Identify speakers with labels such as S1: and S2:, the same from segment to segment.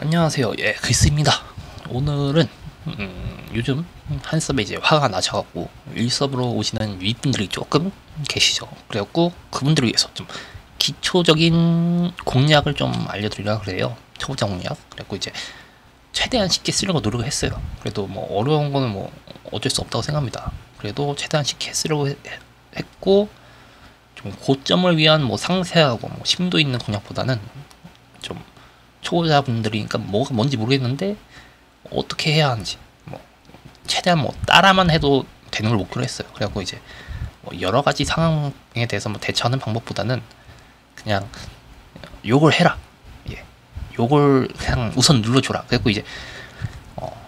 S1: 안녕하세요. 예, 글쓰입니다. 오늘은 요즘 한 서버에 이제 화가 나셔갖고 일섭으로 오시는 유입분들이 조금 계시죠. 그래갖고 그분들을 위해서 좀 기초적인 공략을 좀 알려드리려고 그래요. 초보자 공략. 그래갖고 이제 최대한 쉽게 쓰려고 노력을 했어요. 그래도 뭐 어려운 거는 뭐 어쩔 수 없다고 생각합니다. 그래도 최대한 쉽게 쓰려고 했고, 좀 고점을 위한 뭐 상세하고 뭐 심도 있는 공략보다는 좀 초보자분들이, 그러니까 뭐가 뭔지 모르겠는데 어떻게 해야 하는지, 뭐 최대한 뭐 따라만 해도 되는 걸 목표로 했어요. 그래갖고 이제 뭐 여러 가지 상황에 대해서 뭐 대처하는 방법보다는 그냥 요걸 해라, 예, 요걸 그냥 우선 눌러줘라. 그래갖고 이제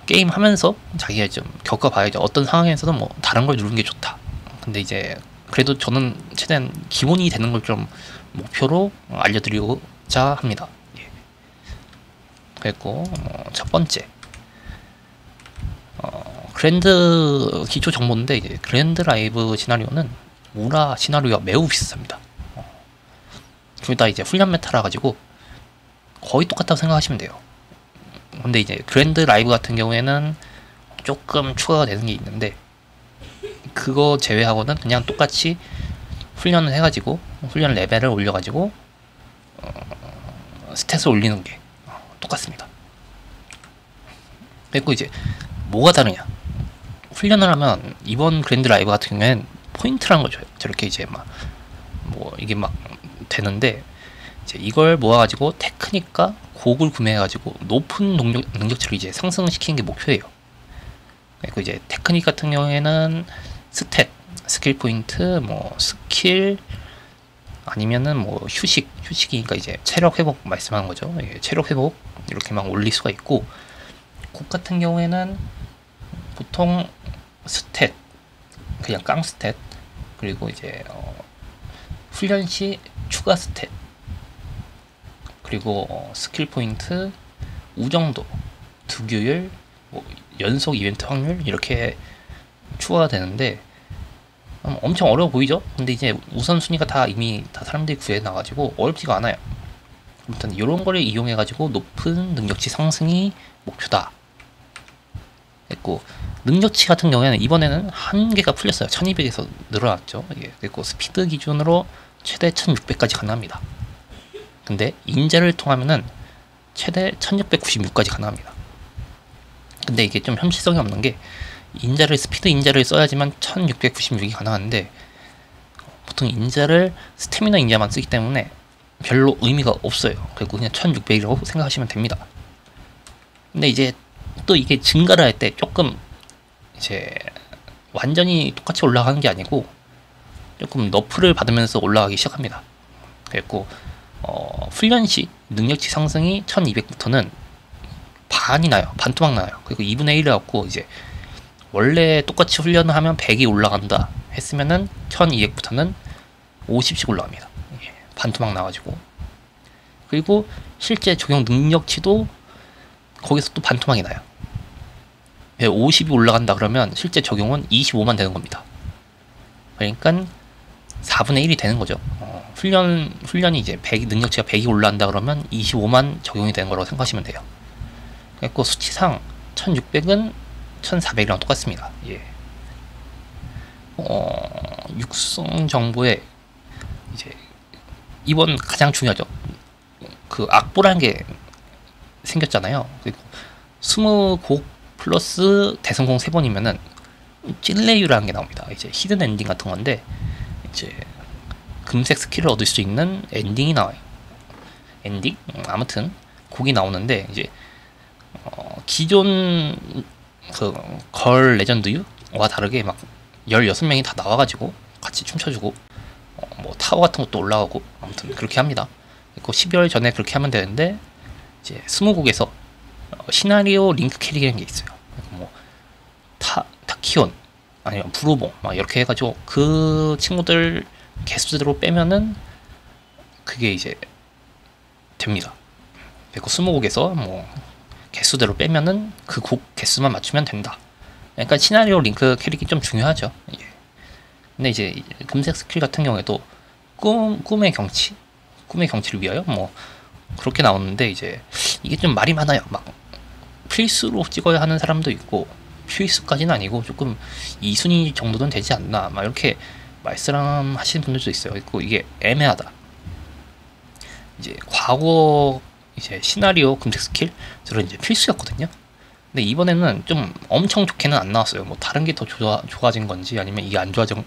S1: 게임 하면서 자기가 좀 겪어봐야죠. 어떤 상황에서는 뭐 다른 걸 누르는 게 좋다. 근데 이제 그래도 저는 최대한 기본이 되는 걸 좀 목표로 알려드리고자 합니다. 그랬고, 첫 번째 그랜드 기초 정보인데, 이제 그랜드 라이브 시나리오는 우라 시나리오와 매우 비슷합니다. 둘 다 이제 훈련 메타라 가지고 거의 똑같다고 생각하시면 돼요. 근데 이제 그랜드 라이브 같은 경우에는 조금 추가가 되는 게 있는데, 그거 제외하고는 그냥 똑같이 훈련을 해가지고 훈련 레벨을 올려가지고 스탯을 올리는 게 똑같습니다. 그리고 이제 뭐가 다르냐? 훈련을 하면 이번 그랜드 라이브 같은 경우에는 포인트라는 걸 줘요. 저렇게 이제 막 뭐 이게 막 되는데, 이제 이걸 모아가지고 테크닉과 곡을 구매해가지고 높은 능력치를 이제 상승시키는 게 목표예요. 그리고 이제 테크닉 같은 경우에는 스탯, 스킬 포인트, 뭐 스킬, 아니면은 뭐 휴식이니까 이제 체력 회복 말씀하는 거죠. 예, 체력 회복 이렇게 막 올릴 수가 있고, 곡 같은 경우에는 보통 스탯, 그냥 깡 스탯, 그리고 이제 훈련 시 추가 스탯, 그리고 스킬 포인트, 우정도, 득유율, 뭐 연속 이벤트 확률 이렇게 추가가 되는데, 엄청 어려워 보이죠? 근데 이제 우선순위가 다 이미 다 사람들이 구해놔가지고 어렵지가 않아요. 아무튼 이런 거를 이용해가지고 높은 능력치 상승이 목표다 했고, 능력치 같은 경우에는 이번에는 한 개가 풀렸어요. 1200에서 늘어났죠. 예. 그리고 스피드 기준으로 최대 1600까지 가능합니다. 근데 인자를 통하면은 최대 1696까지 가능합니다. 근데 이게 좀 현실성이 없는 게, 스피드 인자를 써야지만 1696이 가능한데, 보통 인자를 스태미너 인자만 쓰기 때문에 별로 의미가 없어요. 그리고 그냥 1600이라고 생각하시면 됩니다. 근데 이제 또 이게 증가를 할 때 조금 이제 완전히 똑같이 올라가는 게 아니고 조금 너프를 받으면서 올라가기 시작합니다. 그리고 훈련 시 능력치 상승이 1200부터는 반이 나요. 반토막 나요. 그리고 2분의 1을 갖고 이제 원래 똑같이 훈련을 하면 100이 올라간다 했으면은 1200부터는 50씩 올라갑니다. 예, 반토막 나가지고. 그리고 실제 적용 능력치도 거기서 또 반토막이 나요. 50이 올라간다 그러면 실제 적용은 25만 되는 겁니다. 그러니까 4분의 1이 되는 거죠. 훈련이 이제 능력치가 100이 올라간다 그러면 25만 적용이 되는 거라고 생각하시면 돼요. 그리고 수치상 1600은 1400이랑 똑같습니다. 예. 육성 정보에 이제 이번 가장 중요하죠. 그 악보라는 게 생겼잖아요. 그리고 20곡 플러스 대성공 3번이면은 찔레유라는 게 나옵니다. 이제 히든 엔딩 같은 건데, 이제 금색 스킬을 얻을 수 있는 엔딩이 나와요. 엔딩? 아무튼 곡이 나오는데, 이제 기존 그 걸 레전드유와 다르게 막 16명이 다 나와가지고 같이 춤춰주고, 뭐 타워 같은 것도 올라가고, 아무튼 그렇게 합니다. 그리고 12월 전에 그렇게 하면 되는데, 이제 20곡에서 시나리오 링크 캐릭이라는 게 있어요. 뭐 타키온 아니면 브로봉 막 이렇게 해가지고 그 친구들 개수대로 빼면은 그게 이제 됩니다. 그리고 20곡에서 뭐 개수대로 빼면은 그 곡 개수만 맞추면 된다. 그러니까 시나리오 링크 캐릭이 좀 중요하죠. 예. 근데 이제 금색 스킬 같은 경우에도 꿈의 경치를 위하여 뭐 그렇게 나오는데 이제 이게 좀 말이 많아요. 막 필수로 찍어야 하는 사람도 있고 필수까지는 아니고 조금 2순위 정도는 되지 않나 막 이렇게 말씀하시는 분들도 있어요. 그리고 이게 애매하다. 이제 과거 이제 시나리오 검색 스킬들은 이제 필수였거든요. 근데 이번에는 좀 엄청 좋게는 안 나왔어요. 뭐 다른 게 더 좋아진 건지 아니면 이게 안 좋아진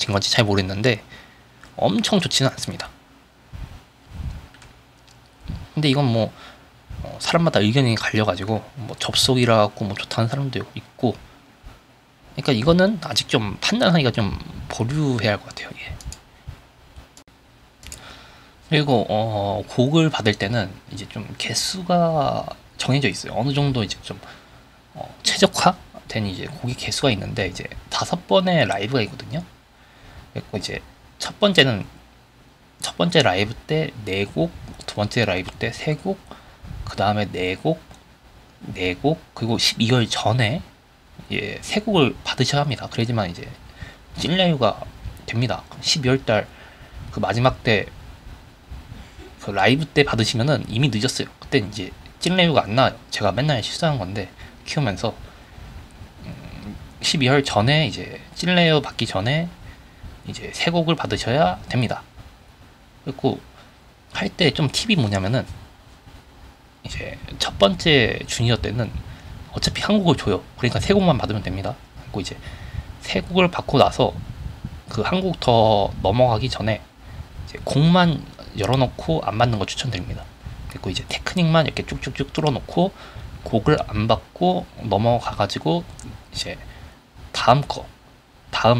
S1: 건지 잘 모르겠는데 엄청 좋지는 않습니다. 근데 이건 뭐 사람마다 의견이 갈려가지고 뭐 접속이라고 뭐 좋다는 사람도 있고, 그러니까 이거는 아직 좀 판단하기가 좀 보류해야 할 것 같아요. 예. 그리고 곡을 받을 때는 이제 좀 개수가 정해져 있어요. 어느 정도 이제 좀 최적화된 이제 곡의 개수가 있는데 이제 5번의 라이브가 있거든요. 그리고 이제 첫 번째 라이브 때 4곡, 두 번째 라이브 때 3곡, 그 다음에 4곡, 4곡, 그리고 12월 전에 예, 3곡을 받으셔야 합니다. 그래야지만 이제 찔레유가 됩니다. 12월달 그 마지막 때 그 라이브 때 받으시면은 이미 늦었어요. 그때 이제 찔레유가 안 나와요. 제가 맨날 실수하는 건데 키우면서 12월 전에 이제 찔레유 받기 전에 이제 3곡을 받으셔야 됩니다. 그리고 할 때 좀 팁이 뭐냐면은 이제 첫 번째 주니어 때는 어차피 한 곡을 줘요. 그러니까 3곡만 받으면 됩니다. 그리고 이제 3곡을 받고 나서 그 한 곡 더 넘어가기 전에 이제 곡만 열어놓고 안 받는 거 추천드립니다. 그리고 이제 테크닉만 이렇게 쭉쭉쭉 뚫어놓고 곡을 안 받고 넘어가가지고 이제 다음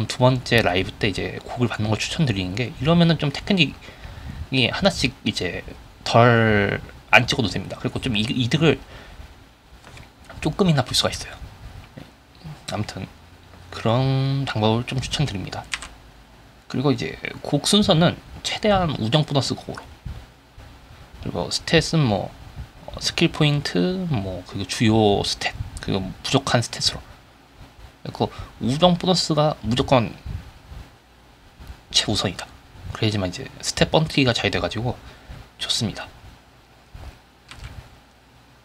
S1: 두 번째 라이브 때 이제 곡을 받는 걸 추천드리는 게, 이러면은 좀 테크닉이 하나씩 이제 덜 안 찍어도 됩니다. 그리고 좀 이득을 조금이나 볼 수가 있어요. 아무튼 그런 방법을 좀 추천드립니다. 그리고 이제 곡 순서는 최대한 우정 보너스 곡으로, 그리고 스탯은 뭐 스킬 포인트 뭐 그리고 주요 스탯 그리고 부족한 스탯으로, 그리고 우정 보너스가 무조건 최우선이다. 그래야지만 이제 스탯 번트기가 잘 돼가지고 좋습니다.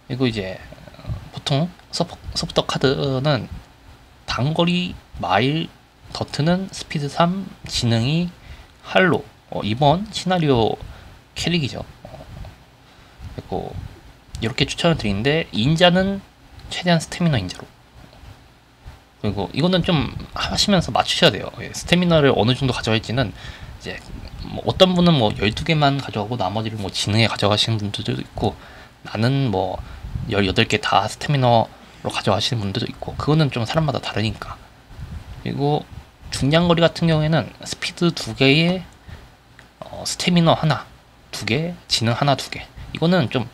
S1: 그리고 이제 보통 서포터 카드는 단거리 마일, 더트는 스피드 3, 지능이 할로, 이번 시나리오 캐릭이죠. 그리고 이렇게 추천을 드리는데 인자는 최대한 스태미너 인자로, 그리고 이거는 좀 하시면서 맞추셔야 돼요. 스태미너를 어느 정도 가져갈지는 이제 뭐 어떤 분은 뭐 12개만 가져가고 나머지를 뭐 지능에 가져가시는 분들도 있고, 나는 뭐 18개 다 스태미너로 가져가시는 분들도 있고, 그거는 좀 사람마다 다르니까. 그리고 중량거리 같은 경우에는 스피드 2개에 스태미너 하나 2개, 지능 하나 2개, 이거는 좀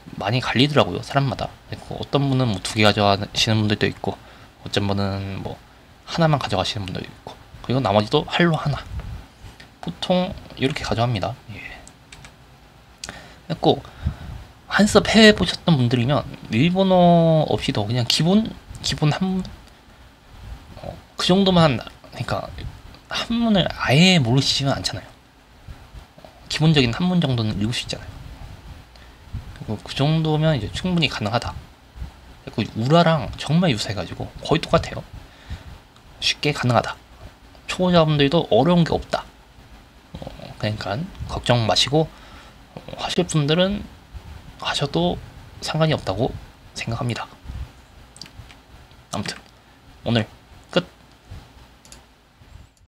S1: 많이 갈리더라고요, 사람마다. 그리고 어떤 분은 뭐 2개 가져가시는 분들도 있고, 어떤 분은 뭐 하나만 가져가시는 분들도 있고, 그리고 나머지도 할로 하나, 보통 이렇게 가져갑니다. 예. 그리고 한섭 해외 보셨던 분들이면 일본어 없이도 그냥 기본 한문 그 정도만, 그러니까 한문을 아예 모르시지는 않잖아요. 기본적인 한문 정도는 읽을 수 있잖아요. 그리고 그 정도면 이제 충분히 가능하다. 그리고 우라랑 정말 유사해가지고 거의 똑같아요. 쉽게 가능하다. 초보자분들도 어려운 게 없다. 그러니까 걱정 마시고 하실 분들은 하셔도 상관이 없다고 생각합니다. 아무튼 오늘